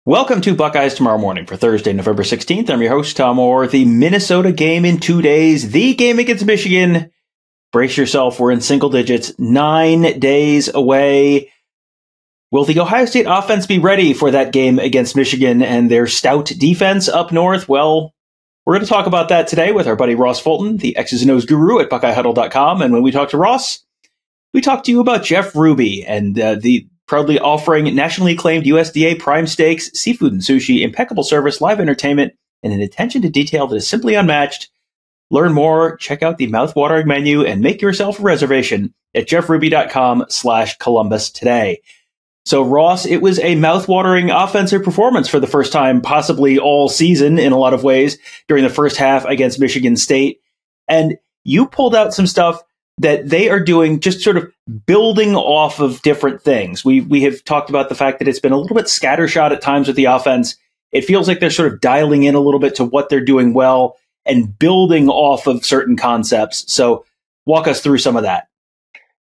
Welcome to Buckeyes Tomorrow Morning for Thursday, November 16th. I'm your host, Tom Orr. The Minnesota game in 2 days, the game against Michigan. Brace yourself, we're in single digits, 9 days away. Will the Ohio State offense be ready for that game against Michigan and their stout defense up north? Well, we're going to talk about that today with our buddy Ross Fulton, the X's and O's guru at BuckeyeHuddle.com. And when we talk to Ross, we talk to you about Jeff Ruby and the proudly offering nationally acclaimed USDA prime steaks, seafood and sushi, impeccable service, live entertainment, and an attention to detail that is simply unmatched. Learn more, check out the mouthwatering menu, and make yourself a reservation at jeffruby.com/Columbus today. So, Ross, it was a mouthwatering offensive performance for the first time, possibly all season in a lot of ways, during the first half against Michigan State. And you pulled out some stuff that they are doing, just sort of building off of different things. We have talked about the fact that it's been a little bit scattershot at times with the offense. It feels like they're sort of dialing in a little bit to what they're doing well and building off of certain concepts. So walk us through some of that.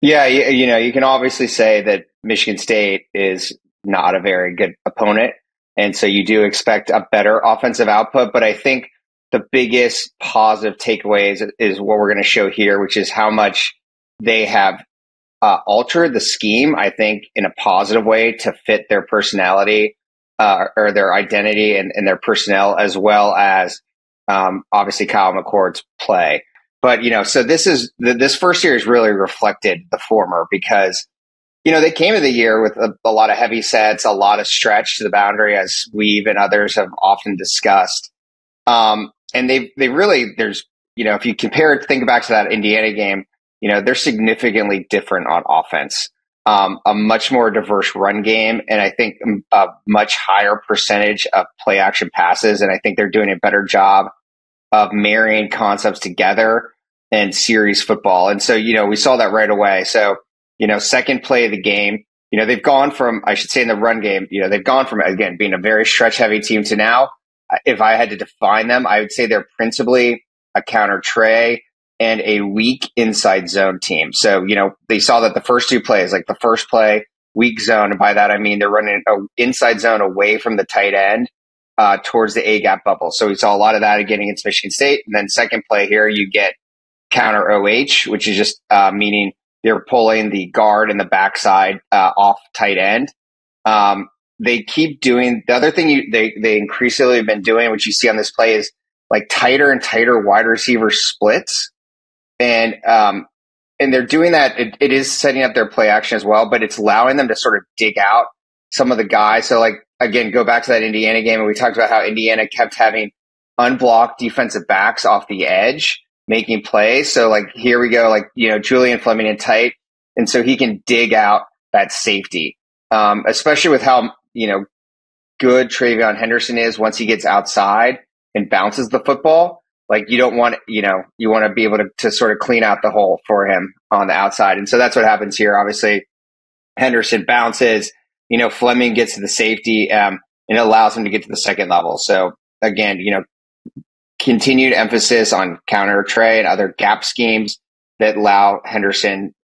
Yeah, you can obviously say that Michigan State is not a very good opponent. And so you do expect a better offensive output. But I think the biggest positive takeaway is what we're going to show here, which is how much they have altered the scheme, I think, in a positive way to fit their personality or their identity and their personnel, as well as obviously Kyle McCord's play. But, so this first series really reflected the former because, they came to the year with a lot of heavy sets, a lot of stretch to the boundary, as we've and others have often discussed. And they really, there's, if you think back to that Indiana game, they're significantly different on offense, a much more diverse run game. And I think a much higher percentage of play action passes. And I think they're doing a better job of marrying concepts together and series football. And so, we saw that right away. So, second play of the game, they've gone from, I should say in the run game, they've gone from, again, being a very stretch heavy team to now, if I had to define them, I would say they're principally a counter tray and a weak inside zone team. So, they saw that the first two plays, like the first play, weak zone. And by that, I mean, they're running an inside zone away from the tight end towards the A-gap bubble. So we saw a lot of that again against Michigan State. And then second play here, you get counter OH, which is just meaning they're pulling the guard and the backside off tight end. They keep doing the other thing they increasingly have been doing, which you see on this play, is like tighter and tighter wide receiver splits. And they're doing that. It is setting up their play action as well, but it's allowing them to sort of dig out some of the guys. So like, again, go back to that Indiana game. And we talked about how Indiana kept having unblocked defensive backs off the edge, making plays. So like, here we go, like, Julian Fleming in tight. And so he can dig out that safety, especially with how, good Travion Henderson is once he gets outside and bounces the football. Like you don't want, you want to be able to sort of clean out the hole for him on the outside. And so that's what happens here. Obviously, Henderson bounces, Fleming gets to the safety, and it allows him to get to the second level. So again, continued emphasis on counter tray and other gap schemes that allow Henderson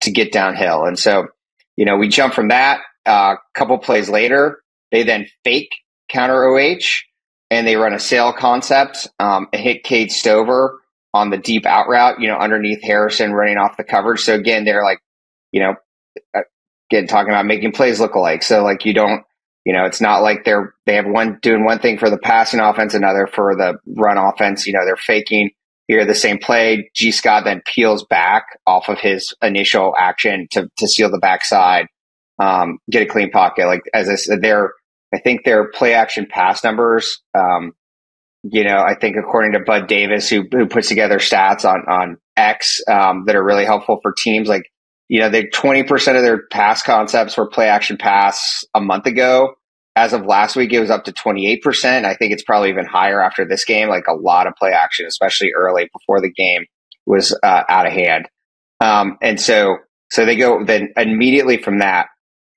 to get downhill. And so, we jump from that a couple plays later. They then fake counter OH and they run a sail concept and hit Cade Stover on the deep out route, underneath Harrison running off the coverage. So again, they're like, again, talking about making plays look alike. So like you don't, it's not like they have one doing one thing for the passing offense, another for the run offense. They're faking here the same play. G. Scott then peels back off of his initial action to seal the backside, get a clean pocket. Like as I said, I think their play action pass numbers, I think according to Bud Davis, who puts together stats on X that are really helpful for teams, like, they 20% of their pass concepts were play action pass a month ago. As of last week, it was up to 28%. I think it's probably even higher after this game, like a lot of play action, especially early before the game was out of hand. And so they go then immediately from that,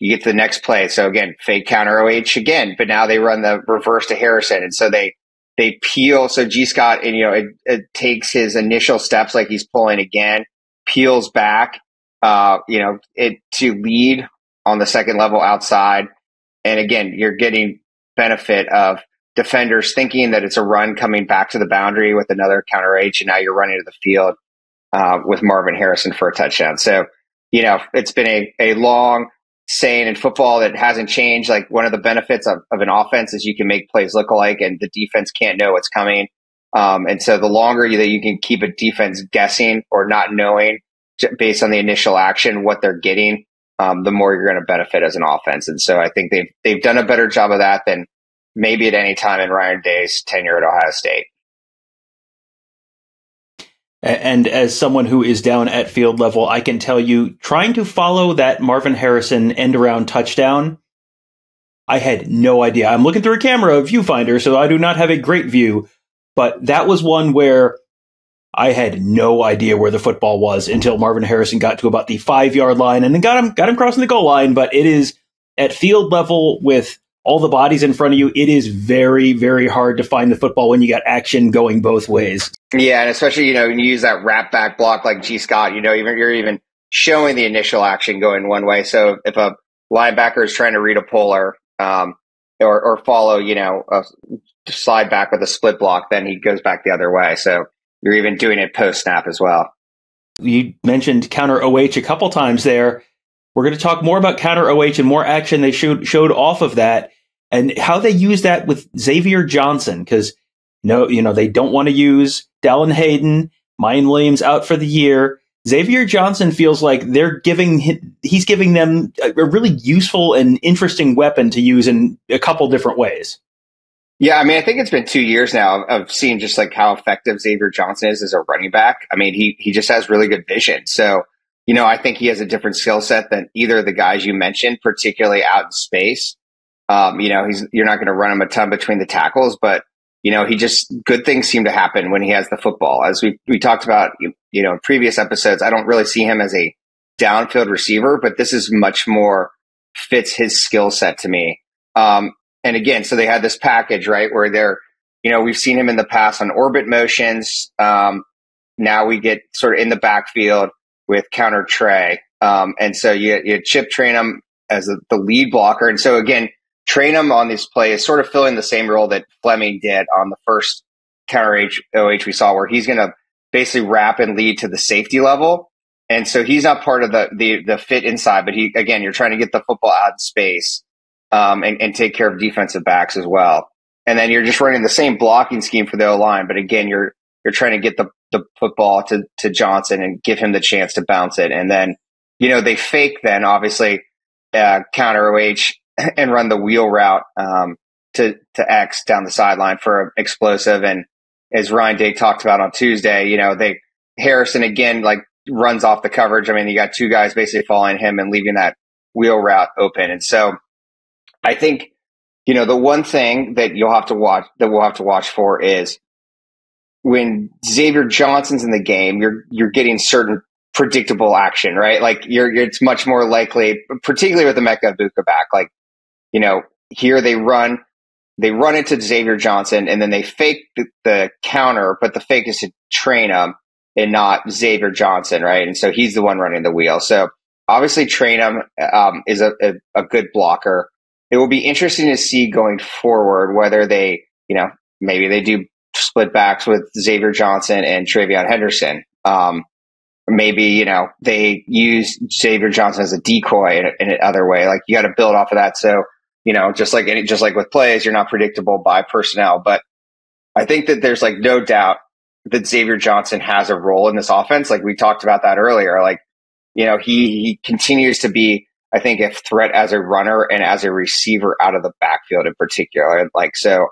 you get to the next play. So again, fake counter OH again, but now they run the reverse to Harrison. And so they peel. So G. Scott, and it takes his initial steps like he's pulling again, peels back, it to lead on the second level outside. And again, you're getting benefit of defenders thinking that it's a run coming back to the boundary with another counter H, and now you're running to the field with Marvin Harrison for a touchdown. So, it's been a long saying in football that hasn't changed. Like, one of the benefits of an offense is you can make plays look alike, and the defense can't know what's coming. And so the longer that you can keep a defense guessing or not knowing based on the initial action what they're getting, the more you're going to benefit as an offense. And so I think they've done a better job of that than maybe at any time in Ryan Day's tenure at Ohio State. And as someone who is down at field level, I can tell you, trying to follow that Marvin Harrison end-around touchdown, I had no idea. I'm looking through a camera viewfinder, so I do not have a great view. But that was one where I had no idea where the football was until Marvin Harrison got to about the 5-yard line and then got him crossing the goal line. But it is at field level with all the bodies in front of you. It is very, very hard to find the football when you got action going both ways. Yeah, and especially, when you use that wrap back block like G. Scott, you're even showing the initial action going one way. So if a linebacker is trying to read a puller or follow, a slide back with a split block, then he goes back the other way. So you're even doing it post snap as well. You mentioned counter OH a couple times there. We're going to talk more about counter OH and more action they showed off of that and how they use that with Xavier Johnson. Because they don't want to use Dallin Hayden, Mayan Williams out for the year. Xavier Johnson feels like he's giving them a really useful and interesting weapon to use in a couple different ways. Yeah, I mean, I think it's been 2 years now of seeing just like how effective Xavier Johnson is as a running back. I mean, he just has really good vision. So, I think he has a different skill set than either of the guys you mentioned, particularly out in space. You're not going to run him a ton between the tackles, but good things seem to happen when he has the football. As we talked about, in previous episodes, I don't really see him as a downfield receiver, but this is much more fits his skill set to me. And again, so they had this package, right, where we've seen him in the past on orbit motions. Now we get sort of in the backfield with counter Trey. And so you chip train him as the lead blocker. And so again, train him on this play is sort of filling the same role that Fleming did on the first counter OH we saw, where he's going to basically wrap and lead to the safety level. And so he's not part of the fit inside, but you're trying to get the football out in space. And take care of defensive backs as well. And then you're just running the same blocking scheme for the O-line. But again, you're trying to get the football to Johnson and give him the chance to bounce it. And then, they fake then obviously counter OH and run the wheel route to X down the sideline for an explosive. And as Ryan Day talked about on Tuesday, Harrison again, like runs off the coverage. I mean, you got two guys basically following him and leaving that wheel route open. And so I think, the one thing that we'll have to watch for is when Xavier Johnson's in the game, you're getting certain predictable action, right? Like it's much more likely, particularly with the Mecca Ibuka back, like, here they run into Xavier Johnson and then they fake the counter, but the fake is to train him and not Xavier Johnson, right? And so he's the one running the wheel. So obviously train him is a good blocker. It will be interesting to see going forward whether they, maybe they do split backs with Xavier Johnson and TreVeyon Henderson. Maybe, they use Xavier Johnson as a decoy in another way. Like, you got to build off of that. So, just like with plays, you're not predictable by personnel. But I think that there's like no doubt that Xavier Johnson has a role in this offense. Like we talked about that earlier. Like, he continues to be, I think, a threat as a runner and as a receiver out of the backfield in particular. Like, so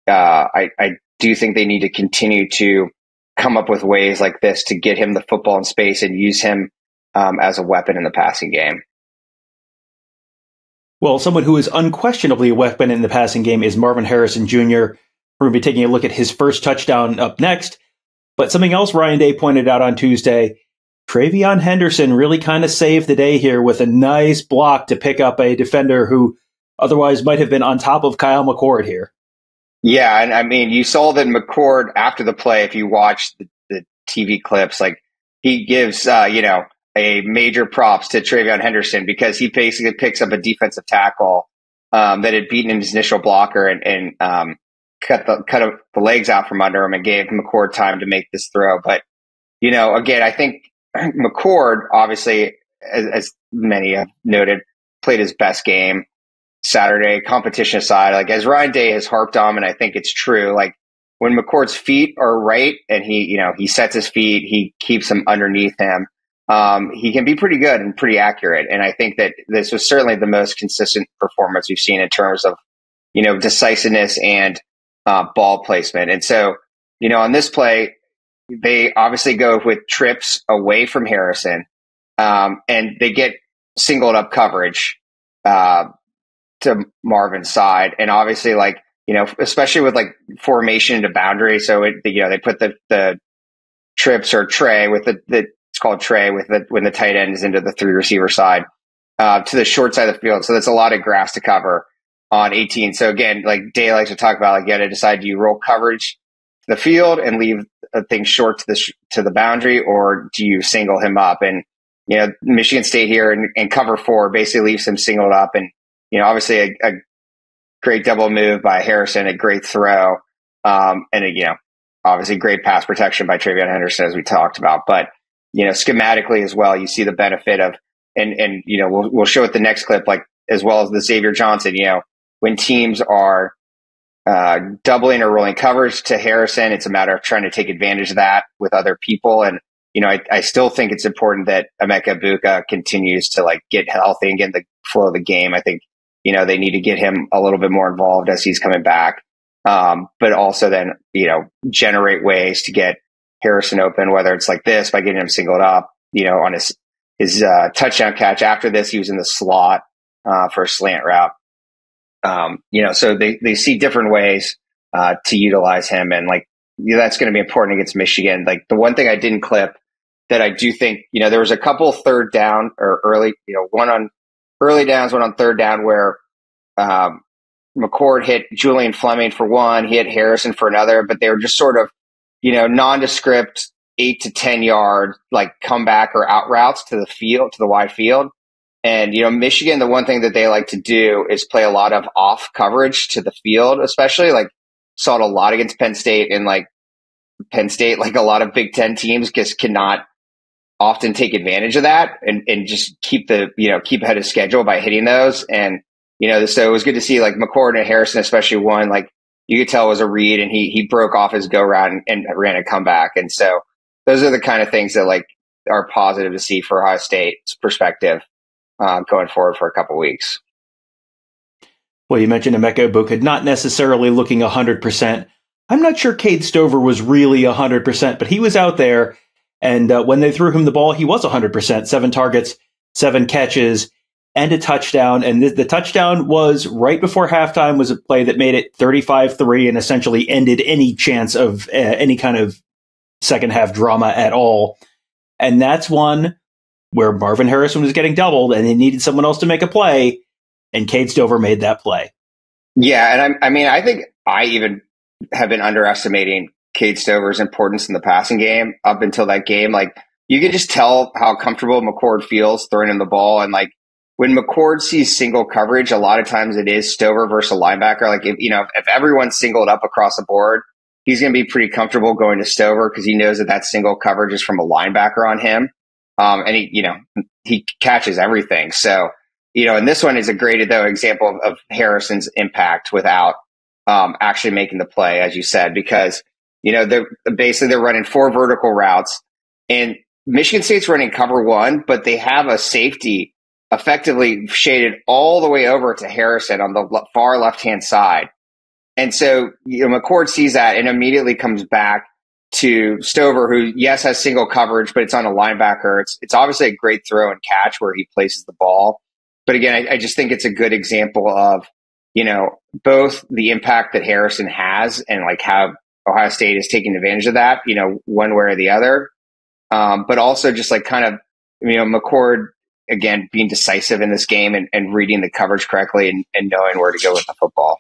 I do think they need to continue to come up with ways like this to get him the football in space and use him as a weapon in the passing game. Well, someone who is unquestionably a weapon in the passing game is Marvin Harrison Jr. We're going to be taking a look at his first touchdown up next. But something else Ryan Day pointed out on Tuesday, TreVeyon Henderson really kind of saved the day here with a nice block to pick up a defender who otherwise might have been on top of Kyle McCord here. Yeah, and I mean, you saw that McCord after the play, if you watch the TV clips, like he gives, a major props to TreVeyon Henderson because he basically picks up a defensive tackle that had beaten his initial blocker and cut the legs out from under him and gave McCord time to make this throw. But, again, I think McCord, obviously, as many have noted, played his best game Saturday, competition aside. Like, as Ryan Day has harped on, and I think it's true, like, when McCord's feet are right and he sets his feet, he keeps them underneath him, he can be pretty good and pretty accurate. And I think that this was certainly the most consistent performance we've seen in terms of, decisiveness and ball placement. And so, on this play, they obviously go with trips away from Harrison, and they get singled up coverage to Marvin's side. And obviously, like, especially with like formation to boundary. So they put the trips or tray with it's called tray with when the tight end is into the 3 receiver side to the short side of the field. So that's a lot of grass to cover on 18. So again, like Day likes to talk about, like, you got to decide, do you roll coverage to the field and leave things short to the boundary, or do you single him up? And, Michigan State here and cover 4 basically leaves him singled up. And, obviously a great double move by Harrison, a great throw. And, obviously great pass protection by Travion Henderson, as we talked about. But, schematically as well, you see the benefit of, and we'll show it the next clip, like, as well as the Xavier Johnson, when teams are doubling or rolling coverage to Harrison, it's a matter of trying to take advantage of that with other people. And, I still think it's important that Emeka Egbuka continues to, like, get healthy and get in the flow of the game. I think, they need to get him a little bit more involved as he's coming back. But also then, generate ways to get Harrison open, whether it's like this, by getting him singled up, on his touchdown catch. After this, he was in the slot for a slant route. So they see different ways to utilize him. And, like, that's going to be important against Michigan. Like, the one thing I didn't clip that I do think, there was a couple third down or early, one on early downs, one on third down where McCord hit Julian Fleming for one, he hit Harrison for another, but they were just sort of, nondescript 8 to 10 yard, like, comeback or out routes to the field, to the wide field. And, Michigan, the one thing that they like to do is play a lot of off coverage to the field, especially, like, saw it a lot against Penn State, and, like, Penn State, like a lot of Big Ten teams, just cannot often take advantage of that and just keep ahead of schedule by hitting those. And, so it was good to see, like, McCord and Harrison, especially one, like, you could tell it was a read, and he broke off his go route and ran a comeback. And so those are the kind of things that, like, are positive to see for Ohio State's perspective going forward for a couple of weeks. Well, you mentioned Emeka Egbuka not necessarily looking 100%. I'm not sure Cade Stover was really 100%, but he was out there. And when they threw him the ball, he was 100%, 7 targets, 7 catches, and a touchdown. And the touchdown was right before halftime, was a play that made it 35-3 and essentially ended any chance of any kind of second half drama at all. And that's one where Marvin Harrison was getting doubled and they needed someone else to make a play. And Cade Stover made that play. Yeah. And I think I even have been underestimating Cade Stover's importance in the passing game up until that game. Like, you could just tell how comfortable McCord feels throwing him the ball. And, like, when McCord sees single coverage, a lot of times it is Stover versus a linebacker. Like, if everyone's singled up across the board, he's going to be pretty comfortable going to Stover because he knows that single coverage is from a linebacker on him. And he catches everything. So, and this one is a great, though, example of Harrison's impact without actually making the play, as you said, because, they're running 4 vertical routes, and Michigan State's running cover 1, but they have a safety effectively shaded all the way over to Harrison on the far left-hand side. And so, McCord sees that and immediately comes back to Stover, who, yes, has single coverage, but it's on a linebacker. It's obviously a great throw and catch where he places the ball. But again, I just think it's a good example of, both the impact that Harrison has and, like, how Ohio State is taking advantage of that, one way or the other. But also just, like, kind of, McCord, again, being decisive in this game and reading the coverage correctly and knowing where to go with the football.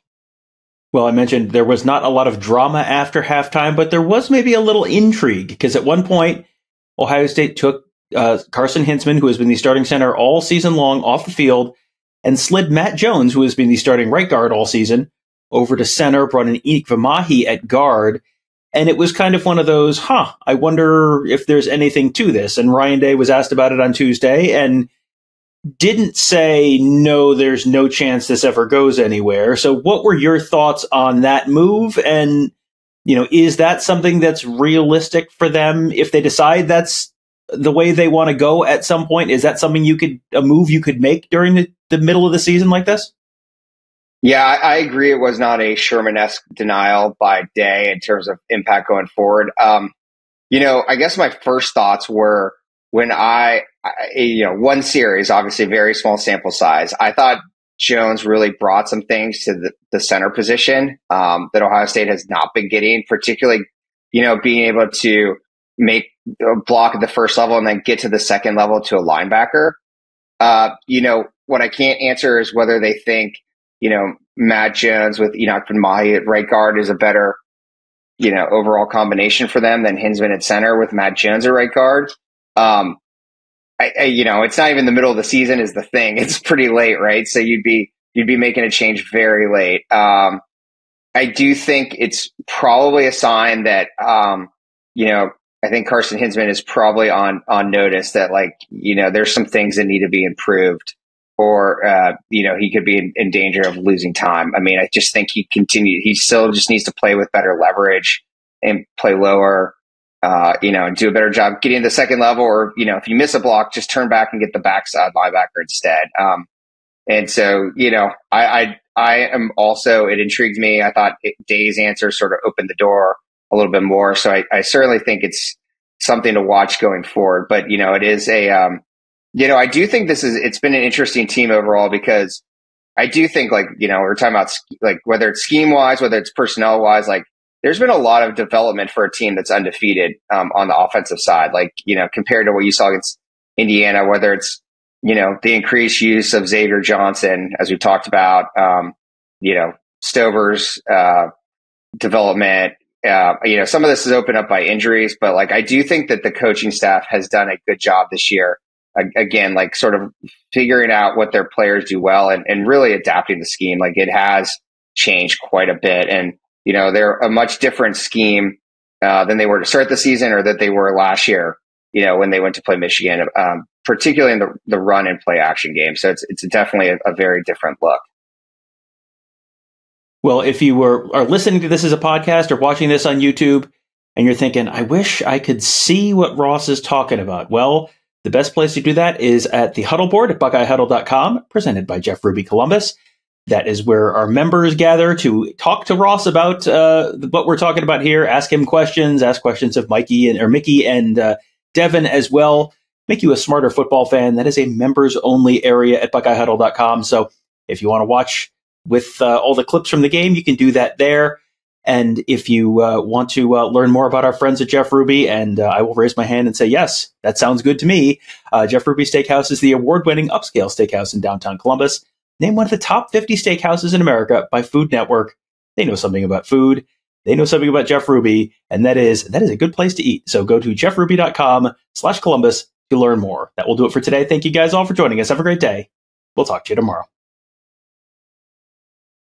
Well, I mentioned there was not a lot of drama after halftime, but there was maybe a little intrigue because at one point, Ohio State took Carson Hintzman, who has been the starting center all season long, off the field, and slid Matt Jones, who has been the starting right guard all season, over to center, brought in Enoch Vamahi at guard. And it was kind of one of those, I wonder if there's anything to this. And Ryan Day was asked about it on Tuesday and didn't say, no, there's no chance this ever goes anywhere. So what were your thoughts on that move? And, is that something that's realistic for them if they decide that's the way they want to go at some point? Is that something a move you could make during the middle of the season like this? Yeah, I agree. It was not a Sherman-esque denial by Day in terms of impact going forward. I guess my first thoughts were when one series, obviously very small sample size. I thought Jones really brought some things to the center position that Ohio State has not been getting, particularly, being able to make a block at the first level and then get to the second level to a linebacker. What I can't answer is whether they think, Matt Jones with Enoch Vamahi at right guard is a better, overall combination for them than Hinsman at center with Matt Jones at right guard. It's not even the middle of the season is the thing. It's pretty late, right? So you'd be making a change very late. I do think it's probably a sign that, I think Carson Hinsman is probably on notice that there's some things that need to be improved. Or, he could be in danger of losing time. I mean, I just think he still just needs to play with better leverage and play lower, and do a better job getting to the second level. Or, if you miss a block, just turn back and get the backside linebacker instead. And so, I am also, it intrigued me. I thought Day's answer sort of opened the door a little bit more. So I certainly think it's something to watch going forward. But, it is I do think it's been an interesting team overall because I do think we're talking about whether it's scheme wise, whether it's personnel wise, there's been a lot of development for a team that's undefeated on the offensive side, compared to what you saw against Indiana, whether it's, the increased use of Xavier Johnson, as we talked about, Stover's development. Some of this is opened up by injuries, but I do think that the coaching staff has done a good job this year. Again, sort of figuring out what their players do well and really adapting the scheme. It has changed quite a bit. And, they're a much different scheme than they were to start the season or that they were last year, when they went to play Michigan, particularly in the run and play action game. So it's definitely a very different look. Well, if you are listening to this as a podcast or watching this on YouTube and you're thinking, I wish I could see what Ross is talking about. Well, the best place to do that is at the Huddle board at BuckeyeHuddle.com, presented by Jeff Ruby Columbus. That is where our members gather to talk to Ross about what we're talking about here, ask him questions, ask questions of Mickey and Devin as well. Make you a smarter football fan. That is a members-only area at BuckeyeHuddle.com. So if you want to watch with all the clips from the game, you can do that there. And if you want to learn more about our friends at Jeff Ruby, and I will raise my hand and say, yes, that sounds good to me. Jeff Ruby Steakhouse is the award-winning upscale steakhouse in downtown Columbus. Named one of the top 50 steakhouses in America by Food Network. They know something about food. They know something about Jeff Ruby, and that is a good place to eat. So go to jeffruby.com/Columbus to learn more. That will do it for today. Thank you guys all for joining us. Have a great day. We'll talk to you tomorrow.